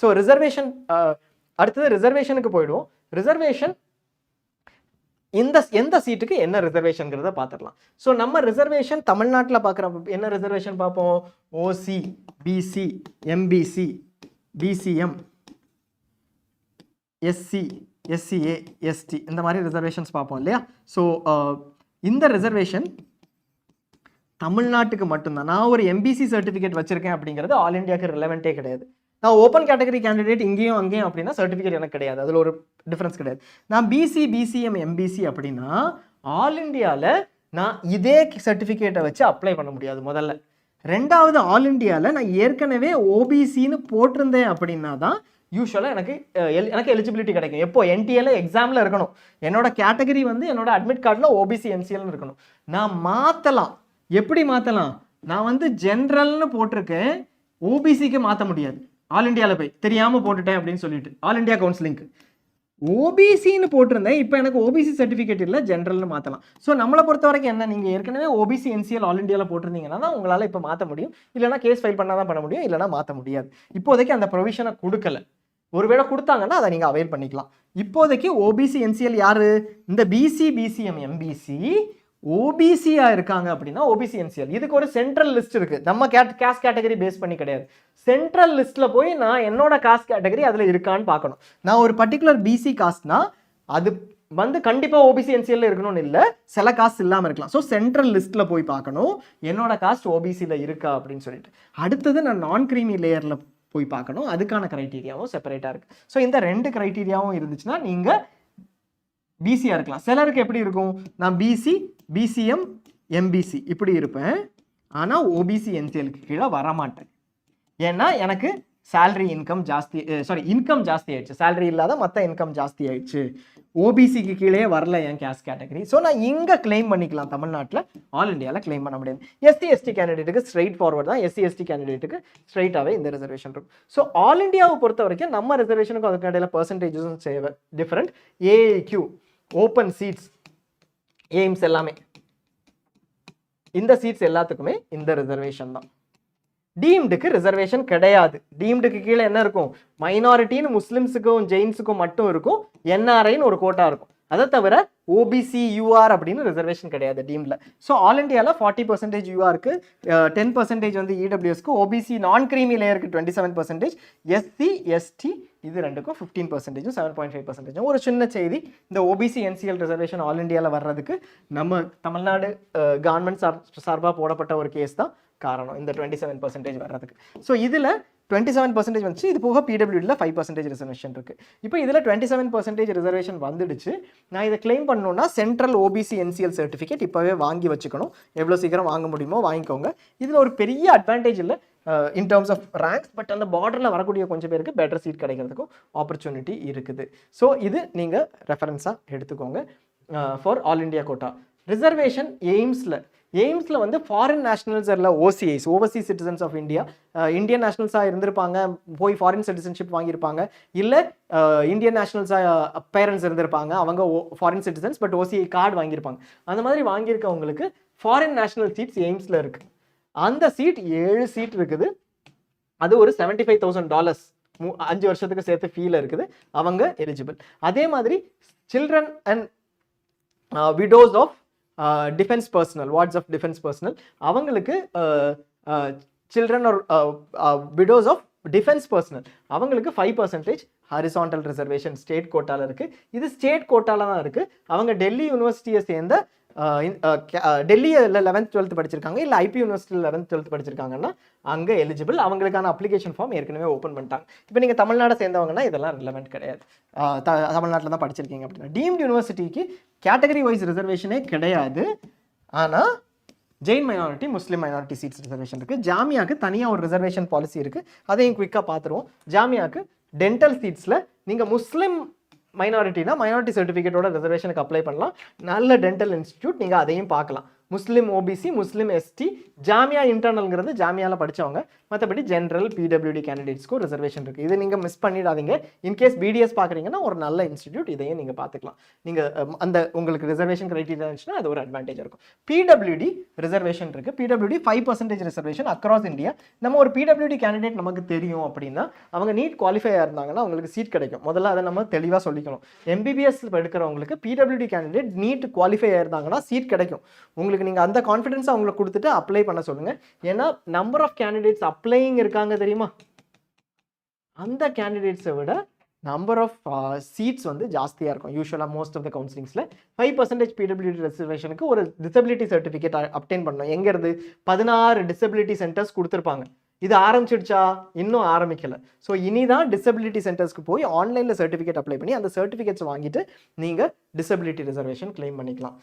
So reservation அடுத்தது ரிசர்வேஷனுக்கு போயிடுவோம். Reservation எந்த சீட்டுக்கு என்ன ரிசர்வேஷன்ங்கிறத பார்த்துடலாம். ஸோ நம்ம ரிசர்வேஷன் தமிழ்நாட்டில் பார்க்குற என்ன ரிசர்வேஷன் பார்ப்போம்? OC, BC, MBC, BCM, SC, SCA, ST, இந்த மாதிரி ரிசர்வேஷன்ஸ் பார்ப்போம் இல்லையா? ஸோ இந்த ரிசர்வேஷன் தமிழ்நாட்டுக்கு மட்டும்தான். நான் ஒரு எம்பிசி சர்டிஃபிகேட் வச்சிருக்கேன் அப்படிங்கிறது ஆல் இண்டியாவுக்கு ரிலவெண்ட்டே கிடையாது. நான் ஓப்பன் கேட்டகரி கேண்டிடேட் இங்கேயும் அங்கேயும் அப்படின்னா சர்டிஃபிகேட் எனக்கு கிடையாது, அதில் ஒரு டிஃப்ரென்ஸ் கிடையாது. நான் பிசி, பிசிஎம், எம்பிசி அப்படின்னா ஆல் இண்டியாவில் நான் இதே சர்டிஃபிகேட்டை வச்சு அப்ளை பண்ண முடியாது முதல்ல. ரெண்டாவது, ஆல் இண்டியாவில் நான் ஏற்கனவே ஓபிசின்னு போட்டிருந்தேன் அப்படின்னா தான் யூஸ்வலாக எனக்கு எலிஜிபிலிட்டி கிடைக்கும். எப்போ? என்டிஏல எக்ஸாமில் இருக்கணும். என்னோட கேட்டகரி வந்து என்னோட அட்மிட் கார்டில் ஓபிசி என்சிஎல்னு இருக்கணும். நான் மாற்றலாம். எப்படி மாற்றலாம்? நான் வந்து ஜென்ரல்னு போட்டிருக்கேன், ஓபிசிக்கு மாற்ற முடியாது. ஆல் இண்டியாவில் போய் தெரியாமல் போட்டுட்டேன் அப்படின்னு சொல்லிட்டு ஆல் இண்டியா கவுன்சிலிங்க்கு ஓபிசின்னு போட்டிருந்தேன், இப்போ எனக்கு ஓபிசி சர்டிஃபிகேட் இல்லை, ஜென்ரல்னு மாற்றலாம். ஸோ நம்மளை பொறுத்த வரைக்கும் என்ன, நீங்கள் ஏற்கனவே ஓபிசி என்சிஎல் ஆல் இண்டியாவில் போட்டிருந்தீங்கன்னா தான் உங்களால் இப்போ மாற்ற முடியும். இல்லைனா கேஸ் ஃபைல் பண்ணால் தான் பண்ண முடியும், இல்லைனா மாற்ற முடியாது. இப்போதைக்கு அந்த ப்ரொவிஷனை கொடுக்கல. ஒருவேளை கொடுத்தாங்கன்னா அதை நீங்கள் அவைல் பண்ணிக்கலாம். இப்போதைக்கு ஓபிசி என்சிஎல் யார்? இந்த பிசி, பிசிஎம், எம்பிசி ஓபிசியாக இருக்காங்க அப்படின்னா ஓபிசி என்சிஎல். இதுக்கு ஒரு சென்ட்ரல் லிஸ்ட் இருக்குது. நம்ம காஸ்ட் கேட்டகரி பேஸ் பண்ணி கிடையாது. சென்ட்ரல் லிஸ்ட்டில் போய் நான் என்னோட காஸ்ட் கேட்டகரி அதில் இருக்கான்னு பார்க்கணும். நான் ஒரு பர்டிகுலர் பிசி காஸ்ட்னா அது வந்து கண்டிப்பாக ஓபிசி என்சிஎல்ல இருக்கணும்னு இல்லை, சில காஸ்ட் இல்லாமல் இருக்கலாம். ஸோ சென்ட்ரல் லிஸ்ட்டில் போய் பார்க்கணும் என்னோட காஸ்ட் ஓபிசியில் இருக்கா அப்படின்னு சொல்லிட்டு. அடுத்தது நான் நான் கிரீமி லேயரில் போய் பார்க்கணும், அதுக்கான க்ரைட்டீரியாவும் செப்பரேட்டாக இருக்குது. ஸோ இந்த 2 க்ரைட்டீரியாவும் இருந்துச்சுன்னா நீங்கள் பிசியாக இருக்கலாம். சிலருக்கு எப்படி இருக்கும்? நான் பிசி, பிசிஎம், எம்பிசி இப்படி இருப்பேன், ஆனால் ஓபிசி என்சிஎலுக்கு கீழே வரமாட்டேன். ஏன்னா எனக்கு சேலரி இன்கம் ஜாஸ்தி, இன்கம் ஜாஸ்தி ஆயிடுச்சு, சேலரி இல்லாத மற்ற இன்கம் ஜாஸ்தி ஆயிடுச்சு, ஓபிசிக்கு கீழே வரல என் கேஸ்ட் கேட்டகரி. ஸோ நான் இங்கே கிளைம் பண்ணிக்கலாம், தமிழ்நாட்டில். ஆல் இண்டியாவில் கிளைம் பண்ண முடியாது. எஸ்சி எஸ்டி கேண்டிடேட்டுக்கு ஸ்ட்ரைட் ஃபார்வர்ட் தான். எஸ்சி எஸ்டி கேண்டிடேட்டுக்கு ஸ்ட்ரைட்டாகவே இந்த ரிசர்வேஷன் இருக்கும். ஸோ ஆல் இண்டியாவை பொறுத்த வரைக்கும் நம்ம ரிசர்வேஷனுக்கும் அதுக்கு இடையில பர்சன்டேஜஸும் சேவை different. AIQ, open seeds, AIIMS எல்லாமே இந்த சீட்ஸ் எல்லாத்துக்குமே இந்த ரிசர்வேஷன் தான். டீம்டுக்கு ரிசர்வேஷன் கிடையாது. டீம்டுக்கு கீழே என்ன இருக்கும்? மைனாரிட்டின்னு முஸ்லிம்ஸுக்கும் ஜெயின்ஸுக்கும் மட்டும் இருக்கும், என்ஆர்ஐன்னு ஒரு கோட்டா இருக்கும். அதை தவிர ஓபிசி, யூஆர் அப்படின்னு ரிசர்வேஷன் கிடையாது டீம்ல. ஸோ ஆல் இண்டியாவில் 40% யூஆருக்கு, 10% வந்து இடபிள்யூஎஸ்க்கு, ஓபிசி நான் கிரீமி லேயருக்கு 27%, எஸ்சி எஸ்டி இது ரெண்டுக்கும் 15%, 7.5%. ஒரு சின்ன செய்தி, இந்த ஓபிசி என்சிஎல் ரிசர்வேஷன் ஆல் இண்டியாவில் வர்றதுக்கு நம்ம தமிழ்நாடு கவர்மெண்ட் சார்பாக போடப்பட்ட ஒரு கேஸ் தான் காரணம், இந்த 27% வர்றதுக்கு. ஸோ இதில் 27% வந்துச்சு. இது போக பிடபிள்யூடியில் 5% ரிசர்வேஷன் இருக்குது. இப்போ இதில் 27% ரிசர்வேஷன் வந்துடுச்சு. நான் இதை கிளைம் பண்ணணுன்னா சென்ட்ரல் ஓபிசி என்சிஎல் சர்டிஃபிகேட் இப்போவே வாங்கி வச்சுக்கணும். எவ்வளோ சீக்கிரம் வாங்க முடியுமோ வாங்கிக்கோங்க. இதில் ஒரு பெரிய அட்வான்டேஜ் இல்லை in terms of ranks, but அந்த பார்டரில் வரக்கூடிய கொஞ்சம் பேருக்கு பெட்டர் சீட் கிடைக்கிறதுக்கும் ஆப்பர்ச்சுனிட்டி இருக்குது. ஸோ இது நீங்கள் ரெஃபரன்ஸாக எடுத்துக்கோங்க for all India quota. Reservation எய்ம்ஸில் வந்து ஃபாரின் நேஷனல்ஸ் இல்லை, OCIs, overseas citizens of India, Indian நேஷனல்ஸாக இருந்திருப்பாங்க, போய் ஃபாரின் சிட்டிசன்ஷிப் வாங்கியிருப்பாங்க, இல்லை இந்தியன் நேஷனல்ஸாக பேரண்ட்ஸ் இருந்திருப்பாங்க, அவங்க foreign citizens but OCI card வாங்கியிருப்பாங்க. அந்த மாதிரி வாங்கியிருக்கவங்களுக்கு ஃபாரின் நேஷனல் சீட்ஸ் எய்ம்ஸில் இருக்குது. அந்த சீட் 7 சீட் இருக்குது. அது ஒரு $75,000 5 வருஷத்துக்கு சேர்த்து ஃபீல் இருக்குது. அவங்க எலிஜிபிள். அதே மாதிரி children and widows of defence personnel, wards of defence personnel, அவங்களுக்கு children or widows of defence personnel அவங்களுக்கு 5% ஹாரிசான்டல் ரிசர்வேஷன் ஸ்டேட் கோட்டாவில் இருக்குது. இது ஸ்டேட் கோட்டாவில் தான் இருக்குது. அவங்க டெல்லி யூனிவர்சிட்டியை சேர்ந்த டெல்லியில் 11th 12th படிச்சிருக்காங்க, இல்லை ஐபி யூனிவர்சிட்டியில் 11th 12th படிச்சிருக்காங்கன்னா அங்கே எலிஜிபிள். அவங்களுக்கான அப்ளிகேஷன் ஃபார்ம் ஏற்கனவே ஓப்பன் பண்ணிட்டாங்க. இப்போ நீங்கள் தமிழ்நாடு சேர்ந்தவங்கன்னா இதெல்லாம் ரிலவெண்ட் கிடையாது, தமிழ்நாட்டில் தான் படிச்சிருக்கீங்க அப்படின்னா. டீம்டு யூனிவர்சிட்டிக்கு கேட்டகரி வைஸ் ரிசர்வேஷனே கிடையாது. ஆனால் ஜெயின் மைனாரிட்டி, முஸ்லீம் மைனாரிட்டி சீட்ஸ் ரிசர்வேஷன் இருக்குது. ஜாமியாவுக்கு தனியாக ஒரு ரிசர்வேஷன் பாலிசி இருக்குது, அதையும் குயிக்காக பார்த்துருவோம். ஜாமியாவுக்கு டென்டல் சீட்ஸில் நீங்கள் முஸ்லீம் மைனாரிட்டினா மைனாரிட்டி சர்டிஃபிகேட்டோட ரிசர்வேஷனுக்கு அப்ளை பண்ணலாம். நல்ல டென்டல் இன்ஸ்டிடியூட், நீங்கள் அதையும் பார்க்கலாம். முஸ்லீம் ஓபிசி, முஸ்லீம் எஸ்டி, ஜாமியா இன்டர்னல்ங்கிறது ஜாமியாவில் படித்தவங்க, மற்றபடி ஜென்ரல் பிடபிள்யூடி கேண்டிடேட்ஸ்க்கும் ரிசர்வேஷன் இருக்குது. இதை நீங்கள் மிஸ் பண்ணிடாதீங்க. இன்கேஸ் பிடிஎஸ் பார்க்குறீங்கன்னா ஒரு நல்ல இன்ஸ்டிடியூட், இதையும் நீங்கள் பார்த்துக்கலாம். நீங்கள் அந்த உங்களுக்கு ரிசர்வேஷன் கிரைட்டீரியா இருந்துச்சுன்னா அது ஒரு அட்வான்டேஜ் இருக்கும். பிடபிள்யூடி ரிசர்வேஷன் இருக்குது. PWD 5% reservation across India. நம்ம ஒரு பிடபிள்யூடி கேண்டிடேட் நமக்கு தெரியும் அப்படின்னா அவங்க நீட் குவாலிஃபையாக இருந்தாங்கன்னா அவங்களுக்கு சீட் கிடைக்கும். முதல்ல அதை நம்ம தெளிவாக சொல்லிக்கணும். எம்பிபிஎஸ் எடுக்கிறவங்களுக்கு பிடபிள்யூடி கேண்டிடேட் நீட் குவாலிஃபை ஆயிருந்தாங்கன்னா சீட் கிடைக்கும். உங்களுக்கு நீங்கள் அந்த கான்ஃபிடன்ஸ் அவங்களுக்கு கொடுத்துட்டு அப்ளை பண்ண சொல்லுங்கள். ஏன்னா நம்பர் ஆஃப் கேண்டிடேட்ஸ் அப்ளைங் இருக்காங்க தெரியுமா, அந்த கேண்டிடேட்ஸை விட நம்பர் ஆஃப் சீட்ஸ் வந்து ஜாஸ்தியாக இருக்கும். யூஸ்வலாக மோஸ்ட் ஆஃப் த கவுன்சிலிங்ஸில் 5% பிடபிள்யூடி ரிசர்வேஷனுக்கு ஒரு டிசபிலிட்டி சர்டிஃபிகேட் அப்டெயின் பண்ணணும். எங்கேருந்து 16 டிசபிலிட்டி சென்டர்ஸ் கொடுத்துருப்பாங்க. இது ஆரம்பிச்சிடுச்சா? இன்னும் ஆரம்பிக்கலை. ஸோ இனிதான் டிசபிலிட்டி சென்டர்ஸ்க்கு போய் ஆன்லைனில் சர்டிஃபிகேட் அப்ளை பண்ணி அந்த சர்டிஃபிகேட்ஸ் வாங்கிட்டு நீங்கள் டிசபிலிட்டி ரிசர்வேஷன் கிளைம் பண்ணிக்கலாம்.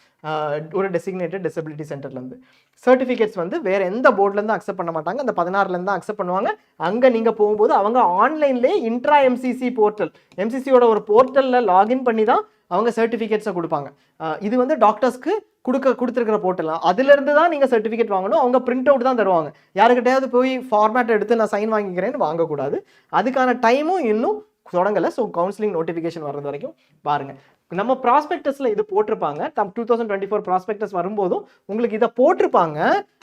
ஒரு டெசிக்னேட்டட் டிசபிலிட்டி சென்டர்லேருந்து சர்டிஃபிகேட்ஸ் வந்து வேறு எந்த போர்ட்லேருந்து அக்செப்ட் பண்ண மாட்டாங்க, அந்த 16லேருந்து தான் அக்செப்ட் பண்ணுவாங்க. அங்கே நீங்கள் போகும்போது அவங்க ஆன்லைன்லேயே இன்ட்ரா எம்சிசி போர்ட்டல், எம்சிசியோட ஒரு போர்ட்டலில் லாகின் பண்ணி தான் அவங்க சர்டிஃபிகேட்ஸை கொடுப்பாங்க. இது வந்து டாக்டர்ஸ்க்கு கொடுத்துருக்கிற போர்ட்டல், அதுலேருந்து தான் நீங்கள் சர்டிஃபிகேட் வாங்கணும். அவங்க பிரிண்ட் அவுட் தான் தருவாங்க. யாருக்கிட்டையாவது போய் ஃபார்மேட் எடுத்து நான் சைன் வாங்கிக்கிறேன்னு வாங்கக்கூடாது. அதுக்கான டைமும் இன்னும் தொடங்கலை. ஸோ கவுன்சிலிங் நோட்டிஃபிகேஷன் வர்றது வரைக்கும் பாருங்கள். நம்ம ப்ராஸ்பெக்டஸில் இது போட்டிருப்பாங்க. 2024 ப்ராஸ்பெக்டஸ் வரும்போதும் உங்களுக்கு இதை போட்டிருப்பாங்க.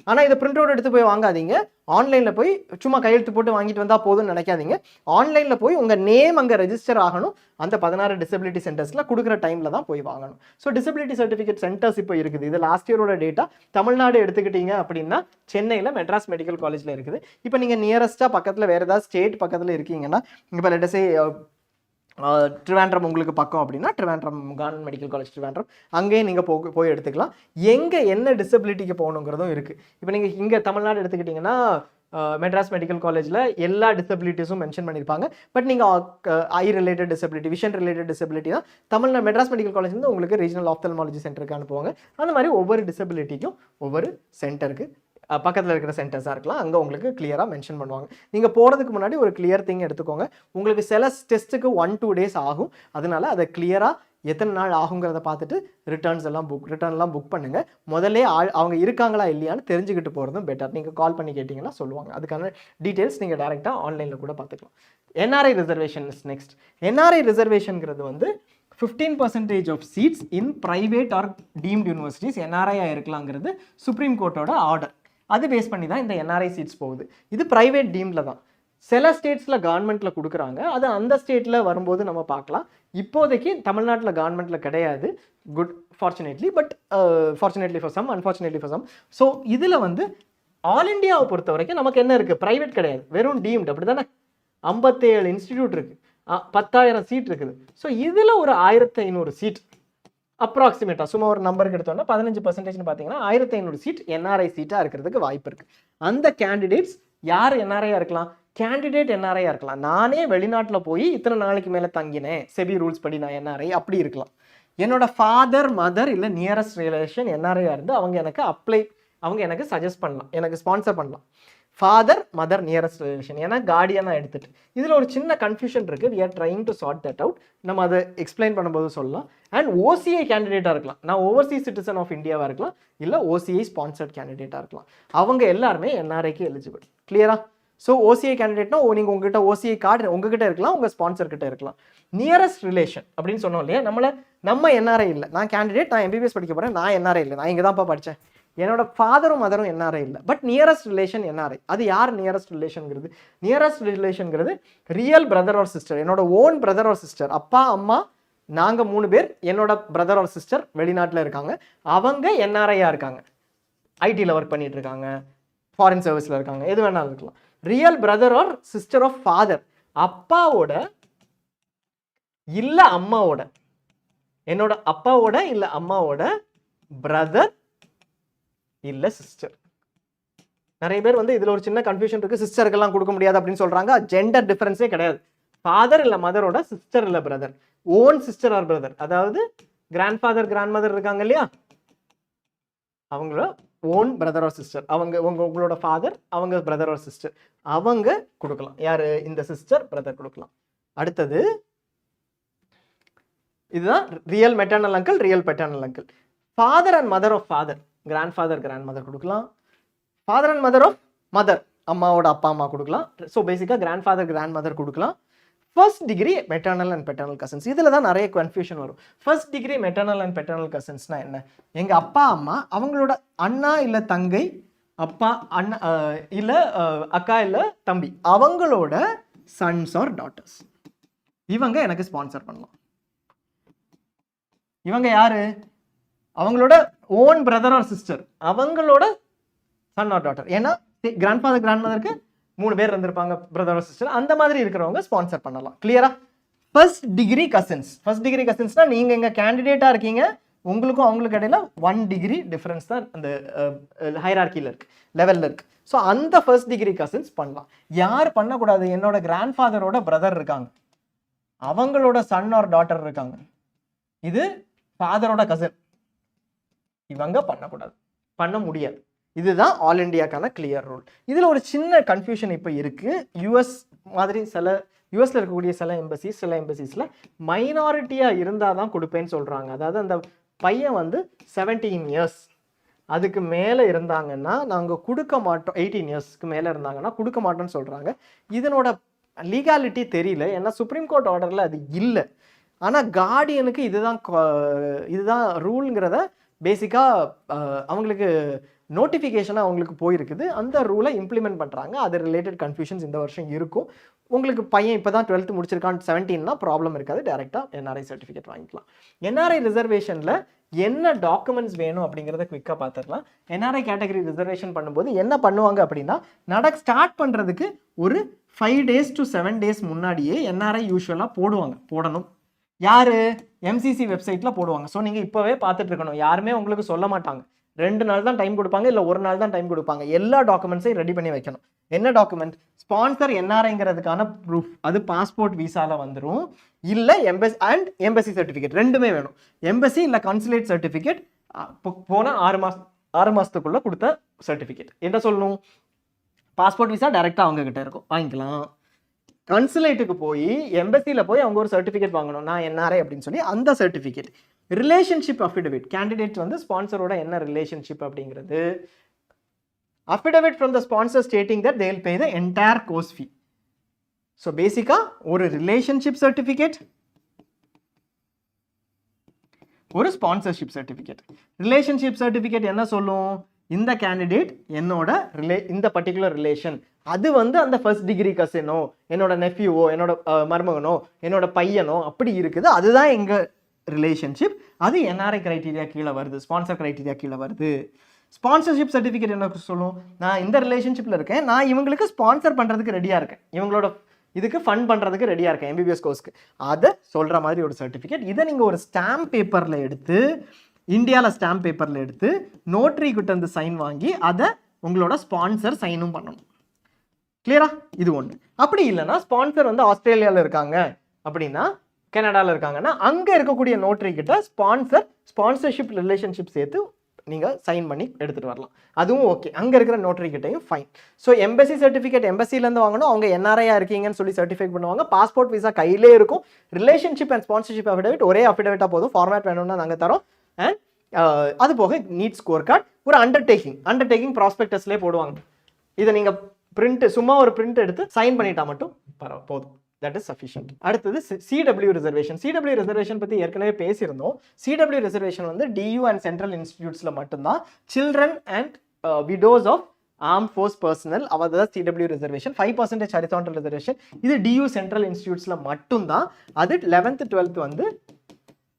ஆனால் இதை பிரிண்ட் அவுட் எடுத்து போய் வாங்காதீங்க. ஆன்லைனில் போய் சும்மா கையெழுத்து போட்டு வாங்கிட்டு வந்தால் போதும்னு நினைக்காதீங்க. ஆன்லைனில் போய் உங்கள் நேம் அங்கே ரெஜிஸ்டர் ஆகணும். அந்த 16 டிசபிலிட்டி சென்டர்ஸில் கொடுக்குற டைமில் தான் போய் வாங்கணும். ஸோ டிசபிலிட்டி சர்டிஃபிகேட் சென்டர்ஸ் இப்போ இருக்குது. இது லாஸ்ட் இயரோட டேட்டா. தமிழ்நாடு எடுத்துக்கிட்டீங்க அப்படின்னா சென்னையில் மெட்ராஸ் மெடிக்கல் காலேஜில் இருக்குது. இப்போ நீங்கள் நியரஸ்ட்டாக பக்கத்தில் வேறு ஏதாவது ஸ்டேட் பக்கத்தில் இருக்கீங்கன்னா, இப்போ லெட்டஸே ட்ரிவாண்ட்ரம் உங்களுக்கு பக்கம் அப்படின்னா Trivandrum government medical college Trivandrum, அங்கேயும் நீங்கள் போய் எடுத்துக்கலாம். எங்கே என்ன டிசபிலிட்டிக்கு போகணுங்கிறதும் இருக்குது. இப்போ நீங்கள் இங்கே தமிழ்நாடு எடுத்துக்கிட்டிங்கன்னா மெட்ராஸ் மெடிக்கல் காலேஜில் எல்லா டிசபிலிட்டிஸும் மென்ஷன் பண்ணியிருப்பாங்க. பட் நீங்கள் eye related disability, vision related disability தான் தமிழ்நாடு மெட்ராஸ் மெடிக்கல் காலேஜ் வந்து உங்களுக்கு ரீஜனல் ஆப்தல்மாலஜி சென்டருக்கு அனுப்புவாங்க. அந்த மாதிரி ஒவ்வொரு டிசபிலிட்டிக்கும் ஒவ்வொரு சென்டருக்கு பக்கத்தில் இருக்கிற சென்டர்ஸாக இருக்கலாம், அங்கே உங்களுக்கு கிளியராக மென்ஷன் பண்ணுவாங்க. நீங்கள் போகிறதுக்கு முன்னாடி ஒரு கிளியர் திங் எடுத்துக்கோங்க. உங்களுக்கு சில டெஸ்ட்டுக்கு 1-2 days ஆகும். அதனால அதை கிளியராக எத்தனை நாள் ஆகுங்கிறத பார்த்துட்டு ரிட்டர்ன்லாம் புக் பண்ணுங்கள். முதல்ல அவங்க இருக்காங்களா இல்லையான்னு தெரிஞ்சுக்கிட்டு போகிறதும் பெட்டர். நீங்கள் கால் பண்ணி கேட்டிங்கன்னா சொல்லுவாங்க. அதுக்கான டீட்டெயில்ஸ் நீங்கள் டேரெக்டாக ஆன்லைனில் கூட பார்த்துக்கலாம். NRI reservation is next. NRI ரிசர்வேஷனுங்கிறது வந்து 15% of seats in private or deemed universities என்ஆர்ஐயாக இருக்கலாங்கிறது சுப்ரீம் கோர்ட்டோட ஆர்டர். அது பேஸ் பண்ணி தான் இந்த என்ஆர்ஐ சீட்ஸ் போகுது. இது ப்ரைவேட் டீமில் தான். சில ஸ்டேட்ஸில் கவர்மெண்ட்டில் கொடுக்குறாங்க. அது அந்த ஸ்டேட்டில் வரும்போது நம்ம பார்க்கலாம். இப்போதைக்கு தமிழ்நாட்டில் கவர்மெண்ட்டில் கிடையாது. Good fortunately, but fortunately for some, unfortunately for some. So இதில் வந்து ஆல் இண்டியாவை பொறுத்த வரைக்கும் நமக்கு என்ன இருக்குது? ப்ரைவேட் கிடையாது, வெறும் டீம்டு. அப்படி தானே? 57 இன்ஸ்டிடியூட் இருக்குது, 10,000 சீட் இருக்குது. ஸோ இதில் ஒரு 1500 சீட் அப்ராக்சிமேட்டாக, சும்மா ஒரு நம்பருக்கு எடுத்தோம்னா 15% பார்த்தீங்கன்னா 1500 சீட் என்ஆர்ஐ சீட்டாக இருக்கிறதுக்கு வாய்ப்பு இருக்குது. அந்த கேண்டிடேட்ஸ் யார் என்ஆர்ஐயாக இருக்கலாம்? கேண்டிடேட் என்ஆர்ஐயாக இருக்கலாம். நானே வெளிநாட்டில் போய் இத்தனை நாளைக்கு மேலே தங்கினேன், செபி ரூல்ஸ் படி நான் என்ஆர்ஐ, அப்படி இருக்கலாம். என்னோட ஃபாதர், மதர் இல்லை நியரஸ்ட் ரிலேஷன் என்ஆர்ஐயாக இருந்து அவங்க எனக்கு சஜஸ்ட் பண்ணலாம், எனக்கு ஸ்பான்சர் பண்ணலாம். ஃபாதர், மதர், நியரஸ்ட் ரிலேஷன், ஏன்னா கார்டியனாக எடுத்துகிட்டு. இதில் ஒரு சின்ன கன்ஃபியூஷன் இருக்குது. We are trying to sort that out. நம்ம அதை எக்ஸ்பிளைன் பண்ணும்போது சொல்லலாம். அண்ட் ஓசிஐ கேண்டிடேட்டாக இருக்கலாம். நான் ஓவர்சீஸ் சிட்டிசன் ஆஃப் இந்தியாவாக இருக்கலாம், இல்லை ஓசிஐ ஸ்பான்சர்ட் கேண்டிடேட்டாக இருக்கலாம். அவங்க எல்லாருமே என்ஆர்ஐக்கு எலிஜிபிள். கிளியரா? ஸோ ஓசிஐ கேண்டிடேட்னா நீங்கள் உங்ககிட்ட ஓசிஐ கார்டு உங்ககிட்ட இருக்கலாம், உங்கள் ஸ்பான்சர் கிட்ட இருக்கலாம். நியரஸ்ட் ரிலேஷன் அப்படின்னு சொன்னோம் இல்லையா, நம்ம என்ஆர்ஐ இல்லை. நான் கேண்டிடேட், நான் எம்பிபிஎஸ் படிக்க போகிறேன், நான் என்ஆர்ஐ இல்லை, நான் இங்கே தான்ப்பா படித்தேன், என்னோட ஃபாதரும் மதரும் என்ஆர்ஐ இல்லை, பட் நியரஸ்ட் ரிலேஷன் என்ஆர்ஐ. அது யார் நியரஸ்ட் ரிலேஷனுங்கிறது? நியரஸ்ட் ரிலேஷனுங்கிறது ரியல் பிரதர் ஆர் சிஸ்டர். என்னோட ஓன் பிரதர் ஆர் சிஸ்டர், அப்பா அம்மா நாங்கள் 3 பேர், என்னோட பிரதர் ஆர் சிஸ்டர் வெளிநாட்டில் இருக்காங்க, அவங்க என்ஆர்ஐயாக இருக்காங்க, ஐடியில் ஒர்க் பண்ணிட்டு இருக்காங்க, ஃபாரின் சர்வீஸில் இருக்காங்க, எது வேணாலும் இருக்கலாம். Real brother or sister of father, அப்பாவோட இல்லை அம்மாவோட, என்னோட அப்பாவோட இல்லை அம்மாவோட பிரதர் இல்லை சிஸ்டர். நிறைய பேர் வந்து இதில் ஒரு சின்ன கன்ஃபியூஷன் இருக்குது, சிஸ்டருக்கெல்லாம் கொடுக்க முடியாது அப்படின்னு சொல்கிறாங்க. ஜெண்டர் டிஃபரன்ஸே கிடையாது. ஃபாதர் இல்லை மதரோட சிஸ்டர் இல்லை brother, own sister or brother, அதாவது கிராண்ட் ஃபாதர் கிராண்ட் மதர் இருக்காங்க இல்லையா, அவங்களோட ஓன் பிரதர் ஆர் சிஸ்டர், உங்களோட ஃபாதர், அவங்க பிரதர் ஆர் சிஸ்டர், அவங்க கொடுக்கலாம். யார்? இந்த சிஸ்டர் பிரதர் கொடுக்கலாம். அடுத்தது இதுதான் real maternal uncle, real paternal uncle. Father and mother of father, grandfather grandmother கொடுக்கலாம். Father and mother of mother, அம்மாவோட அப்பா அம்மா கொடுக்கலாம். ஸோ பேசிக்காக கிராண்ட் ஃபாதர் கிராண்ட் மதர் கொடுக்கலாம். First degree maternal and paternal cousins, இதில் தான் நிறைய கன்ஃபியூஷன் வரும். First degree maternal and paternal கசின்ஸ்னால் என்ன? எங்கள் அப்பா அம்மா அவங்களோட அண்ணா இல்லை தங்கை, அப்பா அண்ணா இல்லை அக்கா இல்லை தம்பி, அவங்களோட சன்ஸ் ஆர் டாட்டர்ஸ், இவங்க எனக்கு ஸ்பான்சர் பண்ணலாம். இவங்க யாரு? அவங்களோட ஓன் பிரதர் ஆர் சிஸ்டர், அவங்களோட சன் ஆர் டாட்டர். ஏன்னா கிராண்ட் ஃபாதர் கிராண்ட் மதருக்கு 3 பேர் இருந்திருப்பாங்க, பிரதர் ஆர் சிஸ்டர், அந்த மாதிரி இருக்கிறவங்க ஸ்பான்சர் பண்ணலாம். கிளியரா? First degree cousins. First degree கசின்ஸ்னா நீங்க எங்க கேண்டிடேட்டா இருக்கீங்க, உங்களுக்கும் அவங்களுக்கு இடையில 1 டிகிரி டிஃபரன்ஸ் தான் அந்த ஹைரார்கியில் இருக்கு, லெவல்ல இருக்கு. ஸோ அந்த ஃபர்ஸ்ட் டிகிரி கசின்ஸ் பண்ணலாம். யார் பண்ணக்கூடாது? என்னோட கிராண்ட் ஃபாதரோட பிரதர் இருக்காங்க, அவங்களோட சன் ஆர் டாட்டர் இருக்காங்க, இது ஃபாதரோட கசின், இவங்க பண்ணக்கூடாது, பண்ண முடியாது. இதுதான் ஆல் இண்டியாக்கான கிளியர் ரூல். இதில் ஒரு சின்ன கன்ஃபியூஷன் இப்போ இருக்குது. யூஎஸ் மாதிரி யூஎஸ்ல இருக்கக்கூடிய சில எம்பசிஸில் மைனாரிட்டியாக இருந்தால் தான் கொடுப்பேன்னு சொல்கிறாங்க. அதாவது அந்த பையன் வந்து 17 இயர்ஸ் அதுக்கு மேலே இருந்தாங்கன்னா நாங்கள் கொடுக்க மாட்டோம், 18 இயர்ஸ்க்கு மேலே இருந்தாங்கன்னா கொடுக்க மாட்டோம்னு சொல்கிறாங்க. இதனோட லீகாலிட்டி தெரியல, ஏன்னா சுப்ரீம் கோர்ட் ஆர்டரில் அது இல்லை. ஆனால் கார்டியனுக்கு இதுதான் ரூலுங்கிறத பேசிக்காக அவங்களுக்கு நோட்டிஃபிகேஷனாக அவங்களுக்கு போயிருக்குது. அந்த ரூலை இம்ப்ளிமெண்ட் பண்ணுறாங்க. அது ரிலேட்டட் கன்ஃபியூஷன்ஸ் இந்த வருஷம் இருக்கும். உங்களுக்கு பையன் இப்போ தான் 12th முடிச்சிருக்கான், 17னா ப்ராப்ளம் இருக்காது, டேரெக்டாக என்ஆர்ஐ சர்டிஃபிகேட் வாங்கிக்கலாம். என்ஆர்ஐ ரிசர்வேஷனில் என்ன டாக்குமெண்ட்ஸ் வேணும் அப்படிங்கிறத குவிக்காக பார்த்துடலாம். என்ஆர்ஐ கேட்டகரி ரிசர்வேஷன் பண்ணும்போது என்ன பண்ணுவாங்க அப்படின்னா, ஸ்டார்ட் பண்ணுறதுக்கு ஒரு 5 days to 7 days முன்னாடியே என்ஆர்ஐ யூஸ்வலாக போடணும். யார்? எம்சிசி வெப்சைட்டில் போடுவாங்க. ஸோ நீங்கள் இப்போவே பார்த்துட்டு இருக்கணும். யாருமே உங்களுக்கு சொல்ல மாட்டாங்க. 2 நாள் தான் டைம் கொடுப்பாங்க, இல்லை 1 நாள் தான் டைம் கொடுப்பாங்க. எல்லா டாக்குமெண்ட்ஸையும் ரெடி பண்ணி வைக்கணும். என்ன டாக்குமெண்ட்? ஸ்பான்சர் என்ஆர்ஐங்கிறதுக்கான ப்ரூஃப், அது பாஸ்போர்ட் விசாவில் வந்துடும். இல்லை எம்பசி சர்டிஃபிகேட், ரெண்டுமே வேணும். எம்பசி இல்லை கன்சுலேட் சர்டிஃபிகேட் போன 6 மாதத்துக்குள்ளே கொடுத்த சர்டிஃபிகேட். என்ன சொல்லணும்? பாஸ்போர்ட் விசா டைரெக்டாக அவங்க கிட்ட இருக்கும், வாங்கிக்கலாம். கன்சுலேட்டுக்கு போய் எம்பசியில் போய் அவங்க ஒரு சர்டிஃபிகேட் வாங்கணும், நான் என்ஆர்ஐ அப்படின்னு சொல்லி, அந்த சர்டிஃபிகேட். ரிலேஷன்ஷிப் அஃபிடவிட், கேண்டிடேட் வந்து ஸ்பான்சரோட என்ன ரிலேஷன்ஷிப் அப்படிங்கிறது. Affidavit from the sponsor stating that they will pay the entire course fee. So பேசிக்காக ஒரு ரிலேஷன்ஷிப் சர்டிஃபிகேட், ஒரு ஸ்பான்சர்ஷிப் சர்டிஃபிகேட். ரிலேஷன்ஷிப் சர்டிஃபிகேட் என்ன சொல்லும்? இந்த கேண்டிடேட் என்னோட இந்த பர்டிகுலர் ரிலேஷன், அது வந்து அந்த ஃபர்ஸ்ட் டிகிரி கசினோ, என்னோட நெஃப்யூவோ, என்னோட மருமகனோ, என்னோட பையனோ அப்படி இருக்குது, அதுதான் எங்கள் ரிலேஷன்ஷிப். அது என்ஆர்ஐ கிரைட்டீரியா கீழே வருது, ஸ்பான்சர் கிரைட்டீரியா கீழே வருது. ஸ்பான்சர்ஷிப் சர்டிஃபிகேட் என்ன சொல்லும்? நான் இந்த ரிலேஷன்ஷிப்பில் இருக்கேன், நான் இவங்களுக்கு ஸ்பான்சர் பண்ணுறதுக்கு ரெடியாக இருக்கேன், இவங்களோட இதுக்கு ஃபண்ட் பண்ணுறதுக்கு ரெடியாக இருக்கேன் எம்பிபிஎஸ் கோர்ஸ்க்கு, அதை சொல்கிற மாதிரி ஒரு சர்டிஃபிகேட். இதை நீங்கள் ஒரு ஸ்டாம்ப் பேப்பரில் எடுத்து, இந்தியாவில் ஸ்டாம்ப் பேப்பரில் எடுத்து நோட்ரி கிட்ட இருந்து சைன் வாங்கி அதை உங்களோட ஸ்பான்சர் சைனும் பண்ணணும். கிளியரா? இது ஒன்று. அப்படி இல்லைன்னா ஸ்பான்சர் வந்து ஆஸ்திரேலியாவில் இருக்காங்க அப்படின்னா, கனடாவில் இருக்காங்கன்னா, அங்கே இருக்கக்கூடிய நோட்ரி கிட்ட ஸ்பான்சர்ஷிப் ரிலேஷன்ஷிப் சேர்த்து நீங்கள் சைன் பண்ணி எடுத்துகிட்டு வரலாம், அதுவும் ஓகே. அங்கே இருக்கிற நோட்ரி கிட்டையும் ஃபைன். ஸோ எம்பசி சர்டிஃபிகேட் எம்பசிலேருந்து வாங்கணும், அவங்க என்ஆர்ஐயா இருக்கீங்கன்னு சொல்லி சர்டிஃபை பண்ணுவாங்க. பாஸ்போர்ட் விசா கையிலே இருக்கும். ரிலேஷன்ஷிப் அண்ட் ஸ்பான்சர்ஷிப் அஃபிடவிட் ஒரே அஃபிடவிட்டாக போதும், ஃபார்மேட் வேணும்னா நாங்கள் தரோம். அண்ட் அது போக நீட் ஸ்கோர் கார்டு, ஒரு அண்டர்டேக்கிங் ப்ராஸ்பெக்டஸ்லேயே போடுவாங்க. இதை நீங்கள் சும்மா ஒரு பிரிண்ட் எடுத்து சைன் பண்ணிட்டா மட்டும் போதும், தட் இஸ் சஃபிஷியன்ட். அடுத்தது சிடபிள்யூ ரிசர்வேஷன். சிடபிள்யூ ரிசர்வேஷன் பற்றி ஏற்கனவே பேசியிருந்தோம். சிடபிள்யூ ரிசர்வேஷன் வந்து டியூ அண்ட் சென்ட்ரல் இன்ஸ்டிடியூட்ஸில் மட்டும்தான். Children and widows of arm force personnel, அதாவது சிடபிள்யூ ரிசர்வேஷன். 5% ஹரிசாண்டல் ரிசர்வேஷன், இது டியூ சென்ட்ரல் இன்ஸ்டிடியூட்ஸில் மட்டும்தான். அது 11th 12th வந்து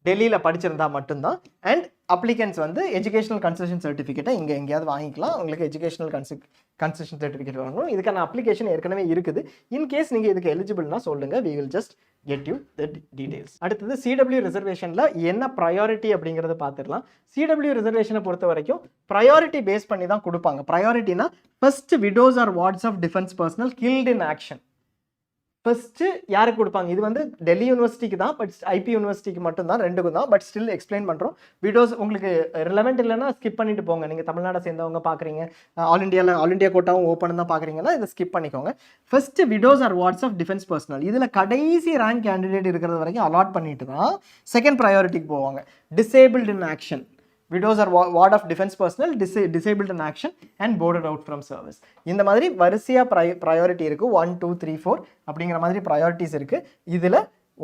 டெல்லியில் படிச்சிருந்தா மட்டும்தான். அண்ட் அப்ளிகன்ஸ் வந்து எஜுகேஷனல் கன்செஷன் சர்டிஃபிகேட்டை இங்கே எங்கேயாவது வாங்கிக்கலாம். உங்களுக்கு எஜுகேஷனல் கன்செஷன் சர்டிஃபிகேட் வாங்கணும். இதுக்கான அப்ளிகேஷன் ஏற்கனவே இருக்குது. இன்கேஸ் நீங்கள் இதுக்கு எலிஜிபிள்னா சொல்லுங்கள், we will just get you the details. அடுத்தது சிடபிள்யூ ரிசர்வேஷனில் என்ன ப்ரையாரிட்டி அப்படிங்கிறத பார்த்துடலாம். சிடபிள்யூ ரிசர்வேஷனை பொறுத்த வரைக்கும் ப்ரையாரிட்டி பேஸ் பண்ணி தான் கொடுப்பாங்க. ப்ரையாரிட்டினா first widows or wards of defence personnel killed in action. First யாருக்கு கொடுப்பாங்க? இது வந்து டெல்லி யூனிவர்சிட்டிக்கு தான், பட் ஐபி யூனிவர்சிட்டிக்கு மட்டும்தான், ரெண்டுக்கும் தான். பட் ஸ்டில் எக்ஸ்பிளைன் பண்ணுறோம். விடோஸ் உங்களுக்கு ரிலவெண்ட் இல்லைன்னா ஸ்கிப் பண்ணிட்டு போங்க. நீங்கள் தமிழ்நாடை சேர்ந்தவங்க பார்க்குறீங்க, ஆல் இண்டியா கோட்டாவும் ஓப்பன் தான் பார்க்குறீங்கன்னா இதை ஸ்கிப் பண்ணிக்கோங்க. First widows or wards of defence personnel, இதில் கடைசி ரேங்க் கேண்டிடேட் இருக்கிறது வரைக்கும் அலாட் பண்ணிட்டு தான் செகண்ட் ப்ரையாரிட்டிக்கு போவாங்க. Disabled in action, widows or ward of defence personnel, disabled in action and boarded out from service. இந்த மாதிரி வரிசையாக ப்ரையாரிட்டி இருக்குது. 1 2 3 4 அப்படிங்கிற மாதிரி ப்ரையாரிட்டிஸ் இருக்குது. இதில்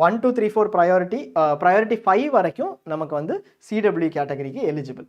1 2 3 4 ப்ரையாரிட்டி 5 வரைக்கும் நமக்கு வந்து சிடபிள்யூ கேட்டகரிக்கு எலிஜிபிள்.